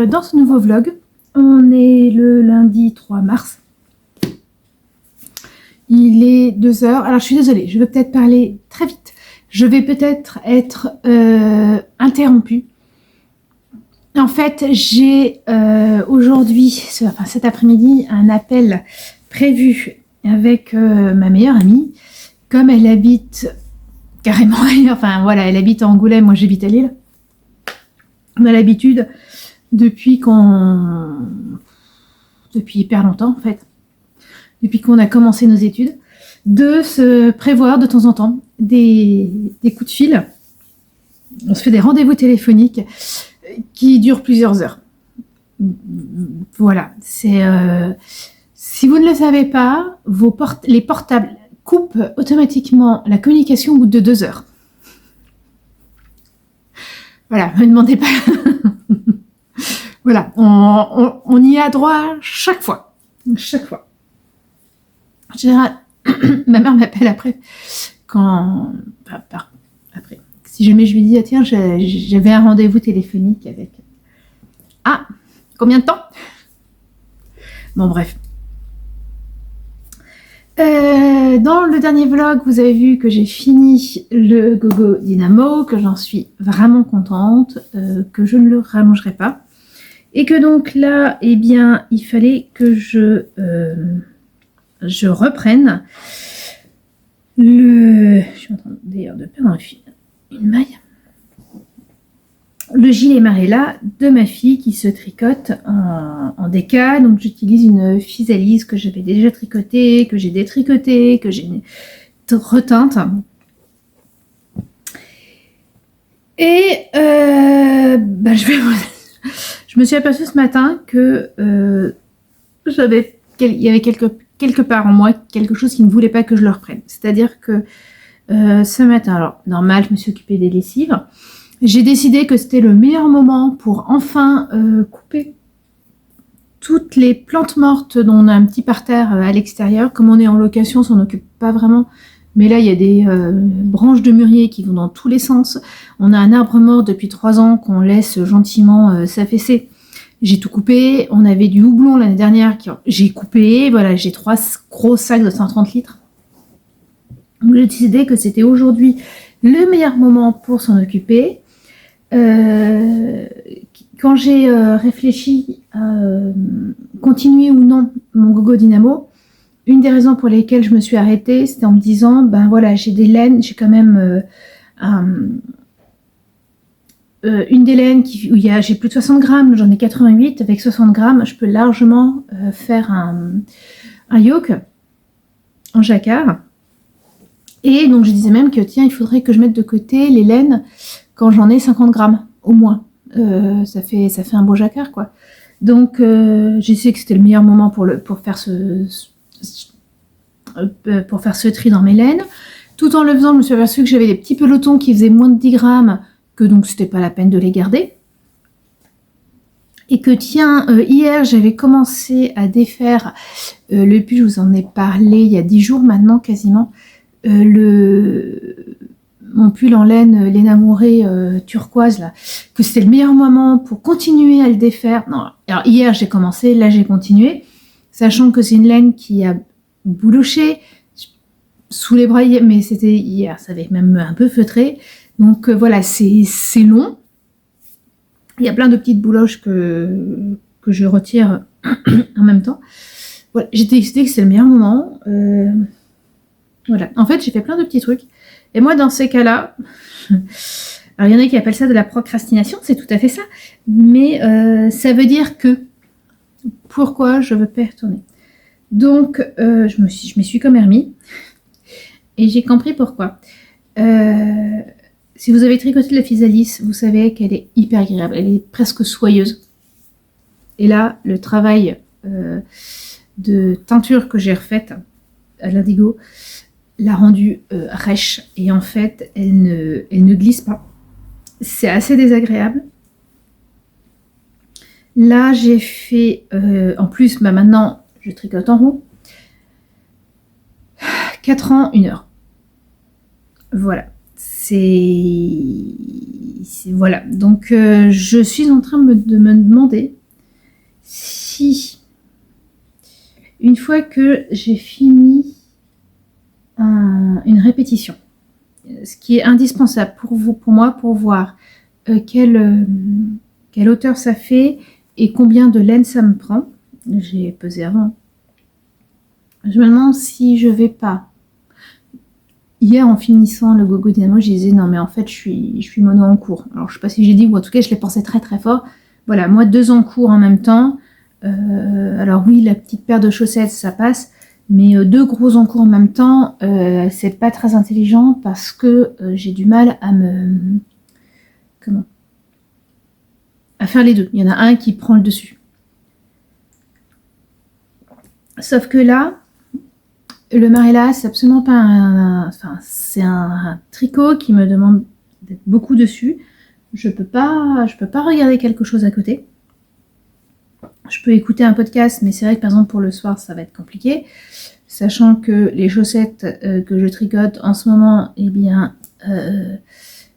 dans ce nouveau vlog. On est le lundi 3 mars. Il est 2 heures. Alors je suis désolée, je vais peut-être parler très vite. Je vais peut-être être interrompue. En fait, j'ai aujourd'hui, enfin cet après-midi, un appel prévu avec ma meilleure amie. Comme elle habite carrément, enfin voilà, elle habite à Angoulême, moi j'habite à Lille. On a l'habitude depuis hyper longtemps en fait, depuis qu'on a commencé nos études, de se prévoir de temps en temps des coups de fil. On se fait des rendez-vous téléphoniques qui durent plusieurs heures. Voilà, c'est si vous ne le savez pas, les portables coupent automatiquement la communication au bout de 2 heures. Voilà, ne me demandez pas. Voilà, on y a droit chaque fois. Chaque fois. En général, ma mère m'appelle après. Après. Si jamais je lui dis, ah, tiens, j'avais un rendez-vous téléphonique avec... Ah, combien de temps? Bon, bref. Dans le dernier vlog, vous avez vu que j'ai fini le Gogo Dynamo, que j'en suis vraiment contente, que je ne le rallongerai pas. Et que donc là, eh bien, il fallait que je reprenne le... Je suis en train d'ailleurs de perdre une maille. Le gilet Marella de ma fille qui se tricote en déca. Donc j'utilise une physalise que j'avais déjà tricotée, que j'ai détricotée, que j'ai reteinte. Et je me suis aperçue ce matin que il y avait quelque part en moi quelque chose qui ne voulait pas que je le reprenne. C'est-à-dire que ce matin, alors normal, je me suis occupée des lessives. J'ai décidé que c'était le meilleur moment pour enfin couper toutes les plantes mortes dont on a un petit parterre à l'extérieur. Comme on est en location, on s'en occupe pas vraiment. Mais là, il y a des branches de mûrier qui vont dans tous les sens. On a un arbre mort depuis 3 ans qu'on laisse gentiment s'affaisser. J'ai tout coupé. On avait du houblon l'année dernière j'ai coupé. Voilà, j'ai 3 gros sacs de 130 litres. Donc j'ai décidé que c'était aujourd'hui le meilleur moment pour s'en occuper. Quand j'ai réfléchi à continuer ou non mon Gogo Dynamo, une des raisons pour lesquelles je me suis arrêtée, c'était en me disant, ben voilà, j'ai des laines, j'ai quand même une des laines où j'ai plus de 60 grammes, j'en ai 88, avec 60 grammes, je peux largement faire un yoke en jacquard. Et donc je disais même que tiens, il faudrait que je mette de côté les laines quand j'en ai 50 grammes, au moins. Ça fait un beau jacquard, quoi. Donc j'ai essayé que c'était le meilleur moment pour faire ce tri dans mes laines. Tout en le faisant, je me suis aperçue que j'avais des petits pelotons qui faisaient moins de 10 grammes, que donc c'était pas la peine de les garder. Et que tiens, hier j'avais commencé à défaire le pull, je vous en ai parlé il y a 10 jours maintenant quasiment, mon pull en laine Amouré turquoise là, que c'était le meilleur moment pour continuer à le défaire. Non, alors hier j'ai commencé, là j'ai continué, sachant que c'est une laine qui a bouloché sous les bras, mais c'était hier, ça avait même un peu feutré. Donc voilà, c'est long. Il y a plein de petites bouloches que je retire en même temps. Voilà, j'ai décidé que c'est le meilleur moment. Voilà. En fait, j'ai fait plein de petits trucs. Et moi, dans ces cas-là, alors il y en a qui appellent ça de la procrastination, c'est tout à fait ça. Mais ça veut dire que pourquoi je veux pas y retourner. Donc, je m'y suis comme remis. Et j'ai compris pourquoi. Si vous avez tricoté de la physalis, vous savez qu'elle est hyper agréable. Elle est presque soyeuse. Et là, le travail de teinture que j'ai refaite à l'indigo l'a rendue rêche. Et en fait, elle ne glisse pas. C'est assez désagréable. Là, j'ai fait... en plus, maintenant, je tricote en rond. 4 ans, 1 heure. Voilà. C'est voilà. Donc, je suis en train de me demander si, une fois que j'ai fini une répétition, ce qui est indispensable pour moi, pour voir quelle hauteur ça fait et combien de laine ça me prend. J'ai pesé avant. Je me demande si je vais pas. Hier, en finissant le Gogo Dynamo, je disais non, mais en fait, je suis mono en cours. Alors, je sais pas si j'ai dit, ou en tout cas, je l'ai pensé très très fort. Voilà, moi, 2 en cours en même temps. Alors, oui, la petite paire de chaussettes, ça passe. Mais 2 gros en cours en même temps, c'est pas très intelligent parce que j'ai du mal à à faire les deux. Il y en a un qui prend le dessus. Sauf que là, le Marella, c'est absolument pas c'est un tricot qui me demande d'être beaucoup dessus. Je peux pas regarder quelque chose à côté. Je peux écouter un podcast, mais c'est vrai que par exemple pour le soir, ça va être compliqué. Sachant que les chaussettes que je tricote en ce moment, eh bien,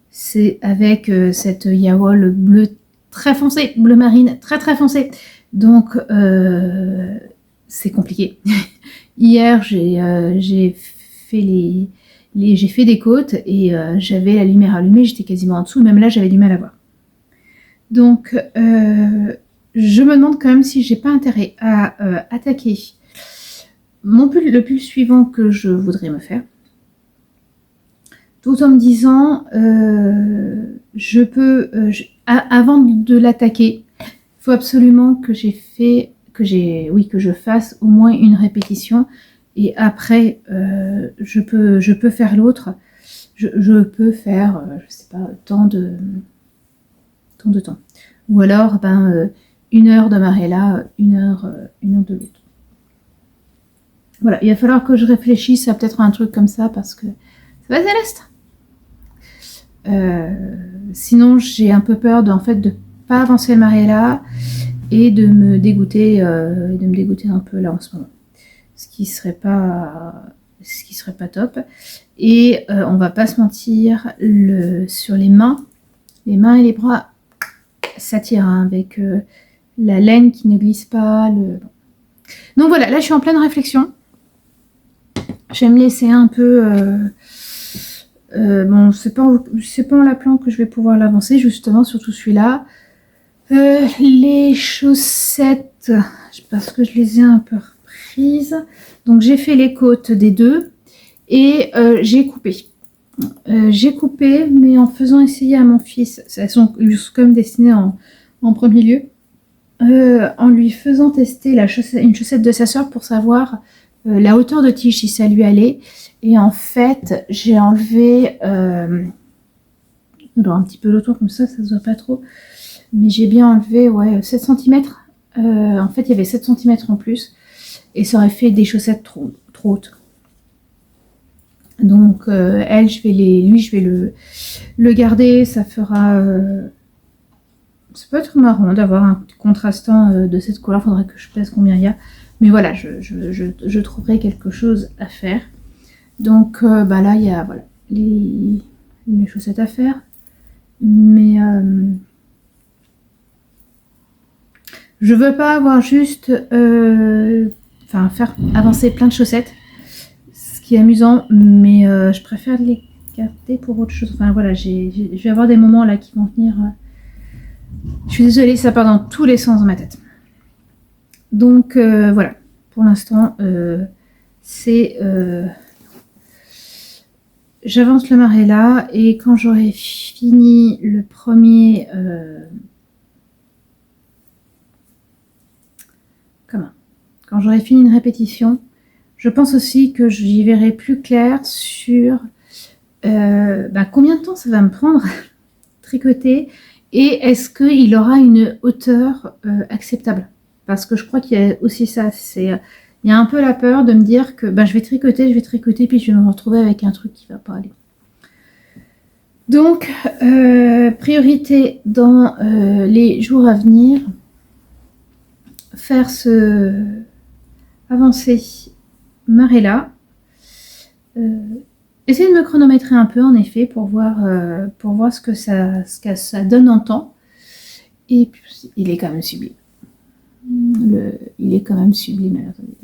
c'est avec cette Yawol bleu très foncé, bleu marine très très foncé. Donc, c'est compliqué. Hier, j'ai fait j'ai fait des côtes et j'avais la lumière allumée, j'étais quasiment en dessous, même là j'avais du mal à voir. Donc je me demande quand même si j'ai pas intérêt à attaquer le pull suivant que je voudrais me faire, tout en me disant avant de l'attaquer, il faut absolument que je fasse au moins une répétition et après je peux faire l'autre. Je peux faire, je sais pas, tant de temps. Ou alors, 1 heure de Marella, 1 heure de l'autre. Voilà, il va falloir que je réfléchisse à peut-être un truc comme ça parce que ça va Céleste. Sinon, j'ai un peu peur de pas avancer le Marella et de me dégoûter un peu là en ce moment. Ce qui serait pas top. Et on va pas se mentir, sur les mains et les bras, ça tire avec la laine qui ne glisse pas. Donc voilà, là je suis en pleine réflexion. Je vais me laisser un peu. Bon, c'est pas en l'appelant que je vais pouvoir l'avancer, justement, surtout celui-là. Les chaussettes, parce que je les ai un peu reprises. Donc j'ai fait les côtes des deux et j'ai coupé. Mais en faisant essayer à mon fils, elles sont comme destinées en premier lieu, en lui faisant tester une chaussette de sa sœur pour savoir la hauteur de tige, si ça lui allait. Et en fait, j'ai enlevé un petit peu le tour comme ça se voit pas trop. Mais j'ai bien enlevé 7 cm. En fait, il y avait 7 cm en plus. Et ça aurait fait des chaussettes trop hautes. Donc, lui, je vais le garder. Ça fera... ça peut être marrant d'avoir un contrastant de cette couleur. Faudrait que je pèse combien il y a. Mais voilà, je trouverai quelque chose à faire. Donc, là, il y a les chaussettes à faire. Mais... je veux pas avoir juste... faire avancer plein de chaussettes. Ce qui est amusant, mais je préfère les garder pour autre chose. Enfin, voilà, je vais avoir des moments là qui vont venir... Je suis désolée, ça part dans tous les sens dans ma tête. Donc voilà, pour l'instant, c'est... j'avance le Marella et quand j'aurai fini le premier... Quand j'aurai fini une répétition, je pense aussi que j'y verrai plus clair sur combien de temps ça va me prendre tricoter et est-ce qu'il aura une hauteur acceptable. Parce que je crois qu'il y a aussi ça, il y a un peu la peur de me dire que je vais tricoter, puis je vais me retrouver avec un truc qui va pas aller. Donc, priorité dans les jours à venir, faire avancer Marella, Essayer de me chronométrer un peu en effet pour voir ce que ça donne en temps. Et puis il est quand même sublime. Il est quand même sublime. Alors, attendez,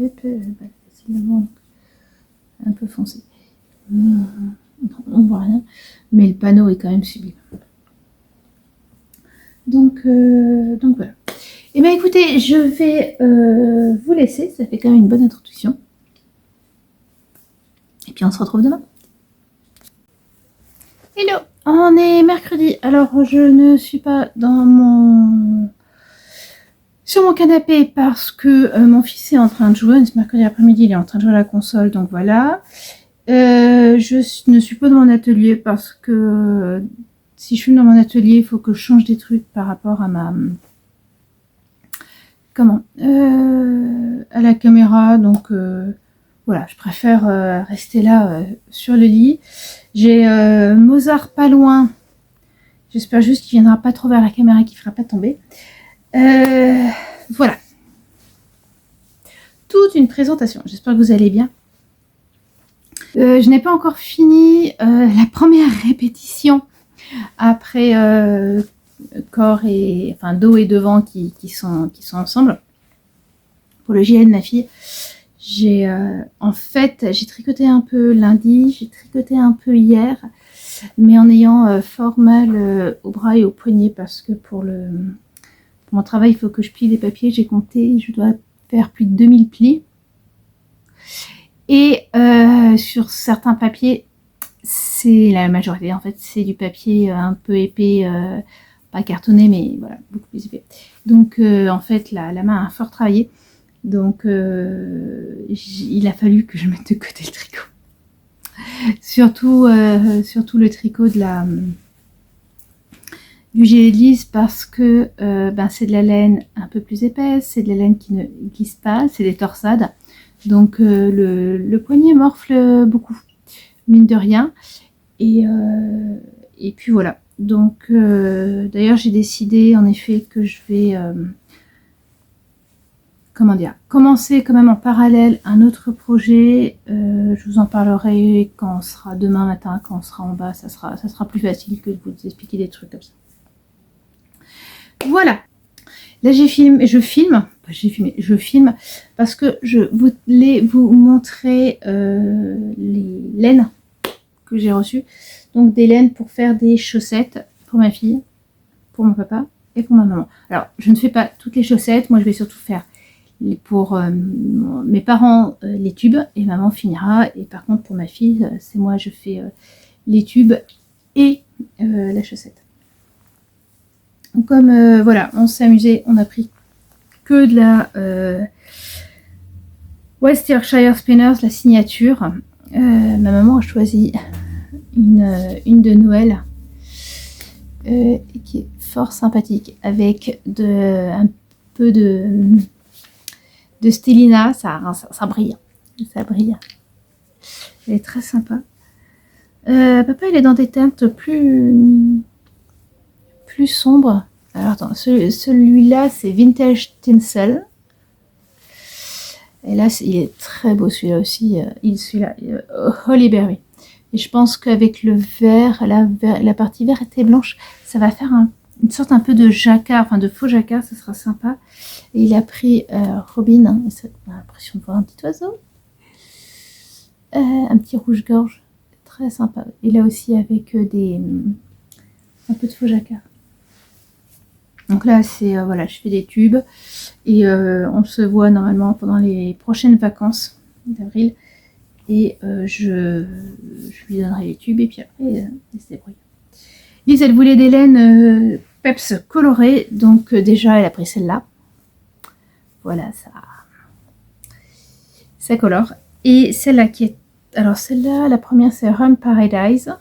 c'est un peu foncé. On voit rien, mais le panneau est quand même sublime. Donc voilà. Et bien écoutez, je vais vous laisser. Ça fait quand même une bonne introduction. Et puis on se retrouve demain. Hello, on est mercredi. Alors je ne suis pas sur mon canapé parce que mon fils est en train de jouer. Ce mercredi après-midi, il est en train de jouer à la console, donc voilà. Je ne suis pas dans mon atelier parce que si je suis dans mon atelier, il faut que je change des trucs par rapport à à la caméra. Donc voilà, je préfère rester là sur le lit. J'ai Mozart pas loin. J'espère juste qu'il viendra pas trop vers la caméra, qu'il ne fera pas tomber. Voilà. Toute une présentation. J'espère que vous allez bien. Je n'ai pas encore fini la première répétition après corps et enfin dos et devant qui sont ensemble pour le JL de ma fille. En fait j'ai tricoté un peu lundi, j'ai tricoté un peu hier, mais en ayant fort mal au bras et au poignet parce que pour mon travail il faut que je plie des papiers. J'ai compté, je dois faire plus de 2000 plis. Et sur certains papiers, c'est la majorité en fait, c'est du papier un peu épais, pas cartonné, mais voilà, beaucoup plus épais. Donc en fait, la main a fort travaillé. Donc il a fallu que je mette de côté le tricot. Surtout le tricot du gilet de lise parce que c'est de la laine un peu plus épaisse, c'est de la laine qui ne glisse pas, c'est des torsades. Donc le poignet morfle beaucoup, mine de rien. Et puis voilà. Donc d'ailleurs j'ai décidé en effet que je vais commencer quand même en parallèle un autre projet. Je vous en parlerai quand on sera demain matin, quand on sera en bas. Ça sera plus facile que de vous expliquer des trucs comme ça. Voilà. Là je filme parce que je voulais vous montrer les laines que j'ai reçues. Donc des laines pour faire des chaussettes pour ma fille, pour mon papa et pour ma maman. Alors je ne fais pas toutes les chaussettes, moi je vais surtout faire pour mes parents les tubes et maman finira. Et par contre pour ma fille, c'est moi je fais les tubes et la chaussette. Comme voilà, on s'est amusé, on a pris que de la West Yorkshire Spinners, la signature. Ma maman a choisi une de Noël qui est fort sympathique avec un peu de Stellina. Ça brille, ça brille. Elle est très sympa. Papa il est dans des teintes plus sombres. Alors attends, celui-là c'est Vintage Tinsel. Et là il est très beau celui-là aussi. Celui-là, Holly Berry. Et je pense qu'avec le vert, la partie verte et blanche, ça va faire une sorte un peu de jacquard, enfin de faux jacquard, ça sera sympa. Et il a pris Robin, hein, on a l'impression de voir un petit oiseau. Un petit rouge-gorge, très sympa. Et là aussi avec un peu de faux jacquard. Donc là, c'est voilà, je fais des tubes et on se voit normalement pendant les prochaines vacances d'avril. Et je lui donnerai les tubes et puis après, elle se débrouille. Lise, elle voulait des laines peps colorées, donc déjà elle a pris celle-là. Voilà, ça colore. Et celle-là qui est... Alors celle-là, la première c'est Rum Paradise.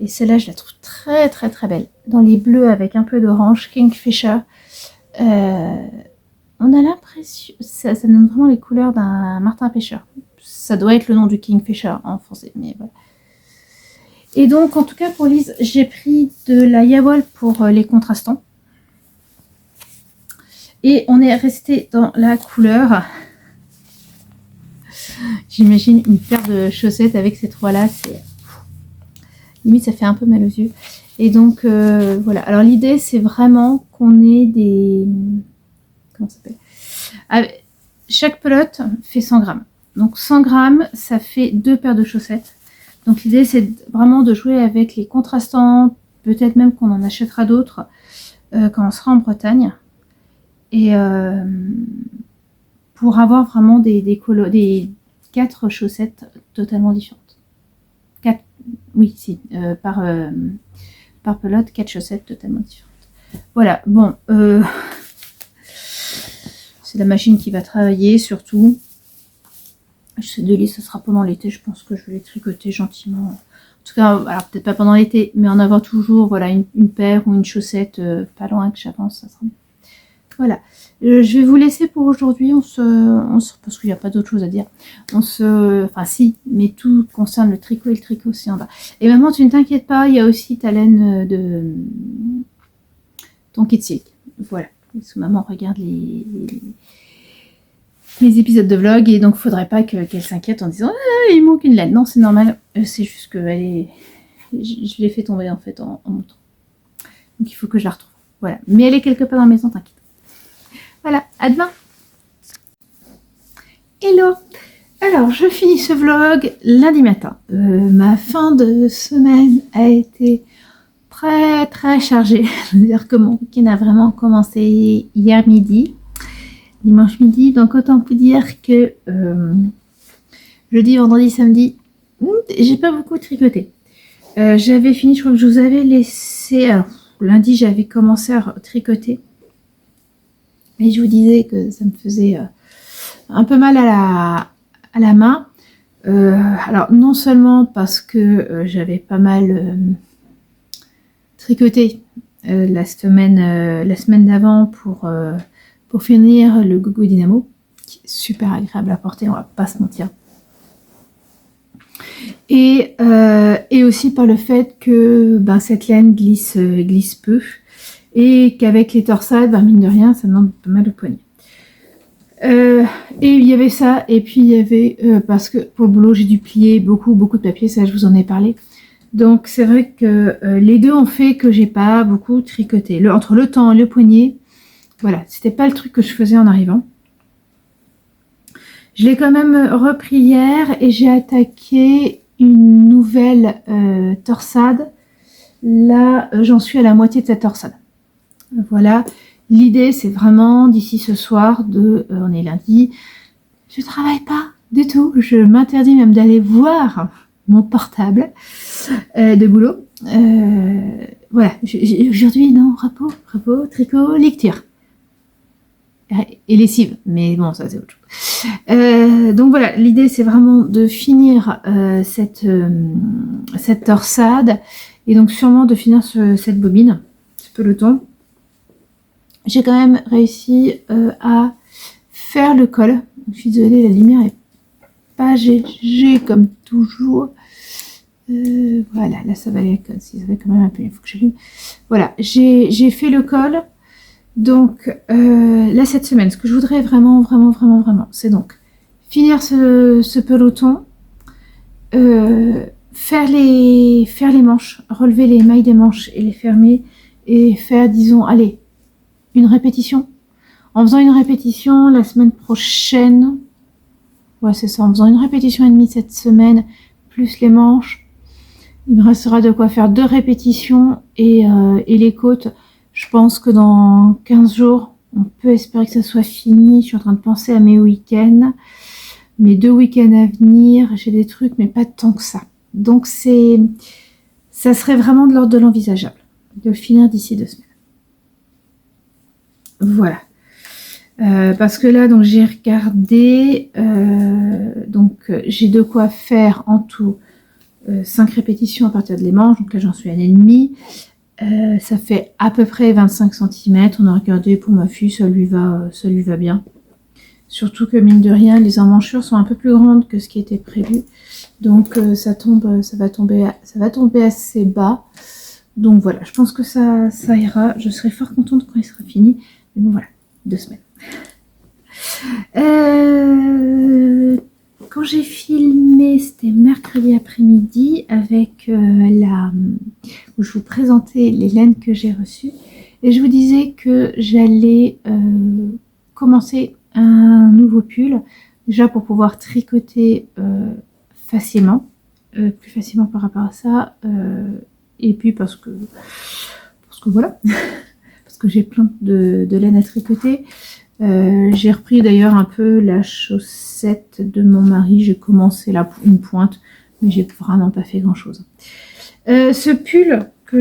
Et celle-là, je la trouve très très très belle. Dans les bleus avec un peu d'orange, Kingfisher. On a l'impression... Ça donne vraiment les couleurs d'un martin pêcheur. Ça doit être le nom du Kingfisher en français, mais voilà. Et donc, en tout cas, pour Lise, j'ai pris de la Yawol pour les contrastants. Et on est resté dans la couleur J'imagine une paire de chaussettes avec ces trois-là, c'est limite ça fait un peu mal aux yeux. Et donc voilà. Alors l'idée c'est vraiment qu'on ait des comment ça s'appelle, chaque pelote fait 100 grammes. Donc 100 grammes, ça fait 2 paires de chaussettes. Donc l'idée c'est vraiment de jouer avec les contrastants, peut-être même qu'on en achètera d'autres quand on sera en Bretagne. Et pour avoir vraiment des 4 chaussettes totalement différentes. 4, oui, si, par pelote, 4 chaussettes totalement différentes. Voilà, bon, c'est la machine qui va travailler surtout. Ces 2 lits, ce sera pendant l'été, je pense que je vais les tricoter gentiment. En tout cas, alors peut-être pas pendant l'été, mais en avoir toujours voilà, une paire ou une chaussette pas loin que j'avance, ça sera bien. Voilà, je vais vous laisser pour aujourd'hui, parce qu'il n'y a pas d'autre chose à dire. Enfin si, mais tout concerne le tricot et le tricot aussi en bas. Et maman, tu ne t'inquiètes pas, il y a aussi ta laine de ton kit silk. Voilà, parce que maman regarde les épisodes de vlog et donc faudrait pas qu'elle s'inquiète en disant ah, il manque une laine. Non, c'est normal, c'est juste que je l'ai fait tomber en fait en montant. Donc il faut que je la retrouve. Voilà, mais elle est quelque part dans la maison, t'inquiète. Voilà, à demain. Hello. Alors, je finis ce vlog lundi matin. Ma fin de semaine a été très très chargée. C'est-à-dire que mon week-end a vraiment commencé hier midi, dimanche midi. Donc autant vous dire que jeudi, vendredi, samedi, j'ai pas beaucoup tricoté. J'avais fini, je crois que je vous avais laissé... Alors, lundi, j'avais commencé à tricoter. Et je vous disais que ça me faisait un peu mal à la main. Alors non seulement parce que j'avais pas mal tricoté la semaine d'avant pour finir le Gogo Dynamo, qui est super agréable à porter, on va pas se mentir. Et aussi par le fait que cette laine glisse peu. Et qu'avec les torsades, mine de rien, ça demande pas mal de poignets. Et il y avait ça, et puis il y avait, parce que pour le boulot, j'ai dû plier beaucoup de papier, ça je vous en ai parlé. Donc c'est vrai que les deux ont fait que j'ai pas beaucoup tricoté. Entre le temps et le poignet, voilà, c'était pas le truc que je faisais en arrivant. Je l'ai quand même repris hier, et j'ai attaqué une nouvelle torsade. Là, j'en suis à la moitié de cette torsade. Voilà, l'idée c'est vraiment d'ici ce soir on est lundi, je travaille pas du tout, je m'interdis même d'aller voir mon portable de boulot. Voilà, aujourd'hui non, repos, tricot, lecture et lessive, mais bon ça c'est autre chose. Donc voilà, l'idée c'est vraiment de finir cette torsade et donc sûrement de finir cette bobine, ce peloton. J'ai quand même réussi à faire le col. Je suis désolée, la lumière est pas GG comme toujours. Voilà, là ça va aller, ça va quand même un peu, il faut que j'allume. Voilà, j'ai fait le col. Donc là cette semaine, ce que je voudrais vraiment, c'est donc finir ce peloton, faire les manches, relever les mailles des manches et les fermer et faire, disons, allez, une répétition. En faisant une répétition la semaine prochaine, ouais c'est ça, en faisant une répétition et demie cette semaine, plus les manches, il me restera de quoi faire 2 répétitions et les côtes. Je pense que dans 15 jours, on peut espérer que ça soit fini. Je suis en train de penser à mes week-ends, mes 2 week-ends à venir. J'ai des trucs, mais pas tant que ça. Donc ça serait vraiment de l'ordre de l'envisageable de le finir d'ici 2 semaines. Voilà. Parce que là, donc j'ai regardé, j'ai de quoi faire en tout 5 répétitions à partir de les manches. Donc là, j'en suis à 1,5. Ça fait à peu près 25 cm. On a regardé pour ma fille, ça lui va bien. Surtout que mine de rien, les emmanchures sont un peu plus grandes que ce qui était prévu. Donc ça va tomber assez bas. Donc voilà, je pense que ça ira. Je serai fort contente quand il sera fini. Mais bon voilà, 2 semaines. Quand j'ai filmé, c'était mercredi après-midi avec où je vous présentais les laines que j'ai reçues. Et je vous disais que j'allais commencer un nouveau pull, déjà pour pouvoir tricoter facilement, plus facilement par rapport à ça, et puis parce que voilà, parce que j'ai plein de laine à tricoter. J'ai repris d'ailleurs un peu la chaussette de mon mari, j'ai commencé une pointe, mais j'ai vraiment pas fait grand chose. Ce pull que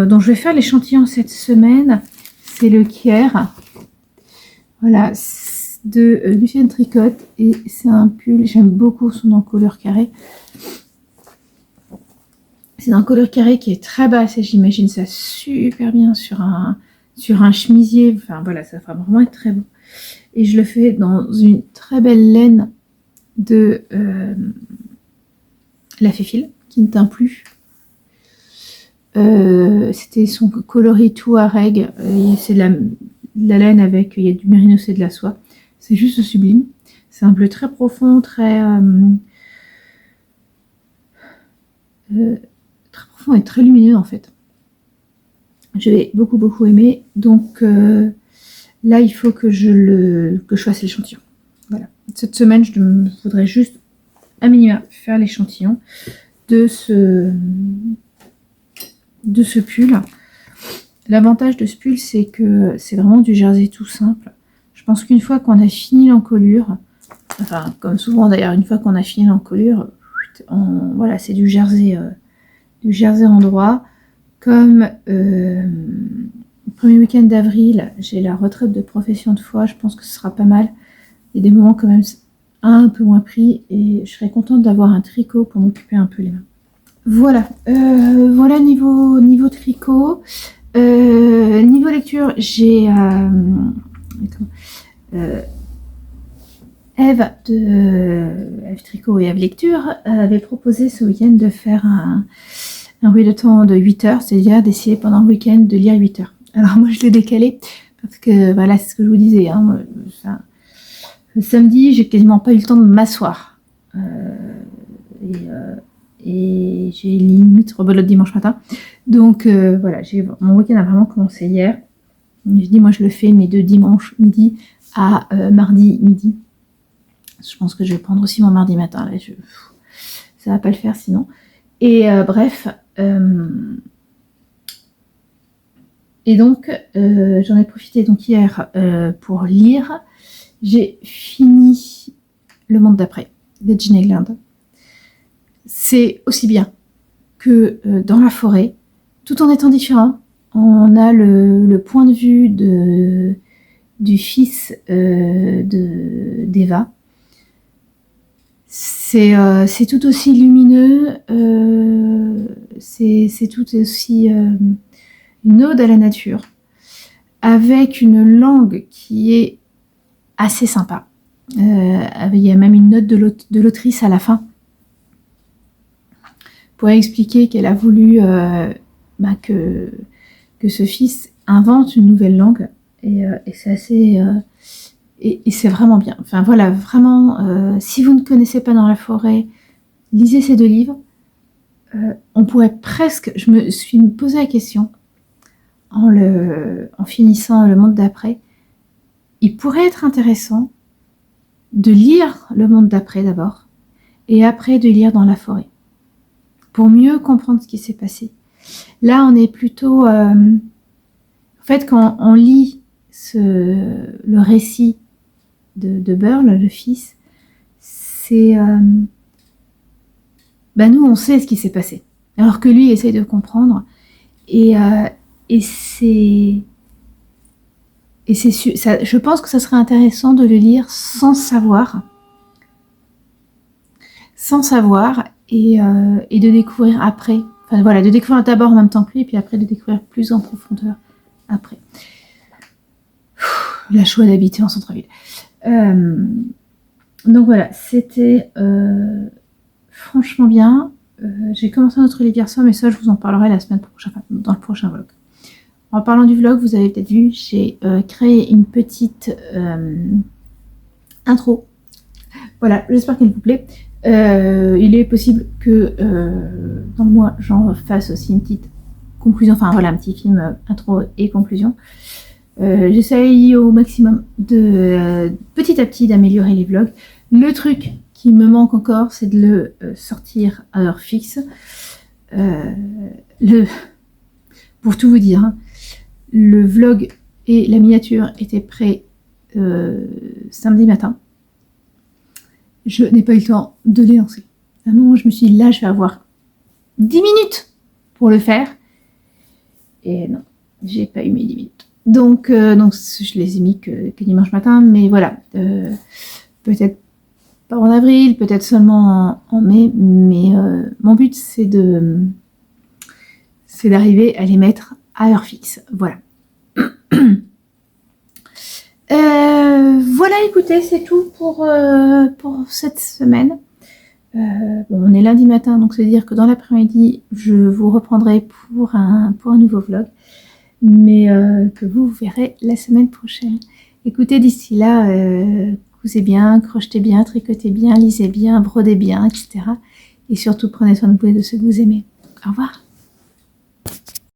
dont je vais faire l'échantillon cette semaine, c'est le Kier, voilà, de Lucienne Tricotte, et c'est un pull, j'aime beaucoup son encolure carré. C'est un encolure carré qui est très basse et j'imagine ça super bien sur un chemisier, enfin voilà, ça va vraiment être très beau. Et je le fais dans une très belle laine de la Féfile, qui ne teint plus. C'était son coloris Touareg, c'est de la laine avec, il y a du mérinos et de la soie. C'est juste sublime. C'est un bleu très profond, très profond et très lumineux en fait. Je l'ai beaucoup aimé, donc là il faut que je fasse l'échantillon. Voilà. Cette semaine, je voudrais juste à minima faire l'échantillon de ce pull. L'avantage de ce pull, c'est que c'est vraiment du jersey tout simple. Je pense qu'une fois qu'on a fini l'encolure, enfin comme souvent d'ailleurs, une fois qu'on a fini l'encolure, voilà, c'est du jersey endroit. Comme le premier week-end d'avril, j'ai la retraite de profession de foi, je pense que ce sera pas mal. Il y a des moments quand même un peu moins pris et je serais contente d'avoir un tricot pour m'occuper un peu les mains. Voilà, voilà niveau tricot. Niveau lecture, j'ai Eve de Eve Tricot et Eve Lecture avait proposé ce week-end de faire un bruit de temps de 8 heures, c'est-à-dire d'essayer pendant le week-end de lire 8 heures. Alors moi je l'ai décalé parce que voilà, c'est ce que je vous disais, hein, le samedi j'ai quasiment pas eu le temps de m'asseoir et j'ai limite rebelote dimanche matin, donc voilà, mon week-end a vraiment commencé hier. Je dis moi je le fais mais de dimanche midi à mardi midi. Je pense que je vais prendre aussi mon mardi matin là, ça va pas le faire sinon. Et bref, et donc j'en ai profité donc hier pour lire. J'ai fini Le Monde d'après de Jean Egland. C'est aussi bien que dans la forêt, tout en étant différent. On a le point de vue du fils d'Eva. C'est tout aussi lumineux, c'est tout aussi une ode à la nature, avec une langue qui est assez sympa. Il y a même une note de l'autrice à la fin pour expliquer qu'elle a voulu que ce fils invente une nouvelle langue, et c'est assez... Et c'est vraiment bien. Enfin voilà, vraiment, si vous ne connaissez pas Dans la forêt, lisez ces deux livres. On pourrait presque, je me suis posé la question, en finissant Le Monde d'après, il pourrait être intéressant de lire Le Monde d'après d'abord, et après de lire Dans la forêt, pour mieux comprendre ce qui s'est passé. Là, on est plutôt... en fait, quand on lit le récit de Burl, le fils, c'est... nous, on sait ce qui s'est passé. Alors que lui, il essaye de comprendre. Et c'est... je pense que ça serait intéressant de le lire sans savoir. Et de découvrir après. Enfin voilà, de découvrir d'abord en même temps que lui, et puis après de découvrir plus en profondeur après. La joie d'habiter en centre-ville. Donc voilà, c'était franchement bien. J'ai commencé un autre livre hier soir, mais ça je vous en parlerai la semaine prochaine, dans le prochain vlog. En parlant du vlog, vous avez peut-être vu, j'ai créé une petite intro Voilà, j'espère qu'il vous plaît. Il est possible que dans le mois, j'en fasse aussi une petite conclusion, enfin voilà, un petit film intro et conclusion. J'essaye au maximum de petit à petit d'améliorer les vlogs. Le truc qui me manque encore, c'est de le sortir à heure fixe. Pour tout vous dire, hein, le vlog et la miniature étaient prêts samedi matin. Je n'ai pas eu le temps de les lancer. À un moment, je me suis dit, là, je vais avoir 10 minutes pour le faire. Et non, j'ai pas eu mes 10 minutes. Donc je les ai mis que dimanche matin, mais voilà. Peut-être pas en avril, peut-être seulement en mai, mais mon but, c'est d'arriver à les mettre à heure fixe. Voilà. Voilà, écoutez, c'est tout pour cette semaine. Bon, on est lundi matin, donc c'est à dire que dans l'après-midi, je vous reprendrai pour un nouveau vlog, mais que vous verrez la semaine prochaine. Écoutez, d'ici là, cousez bien, crochetez bien, tricotez bien, lisez bien, brodez bien, etc. Et surtout, prenez soin de vous et de ceux que vous aimez. Au revoir.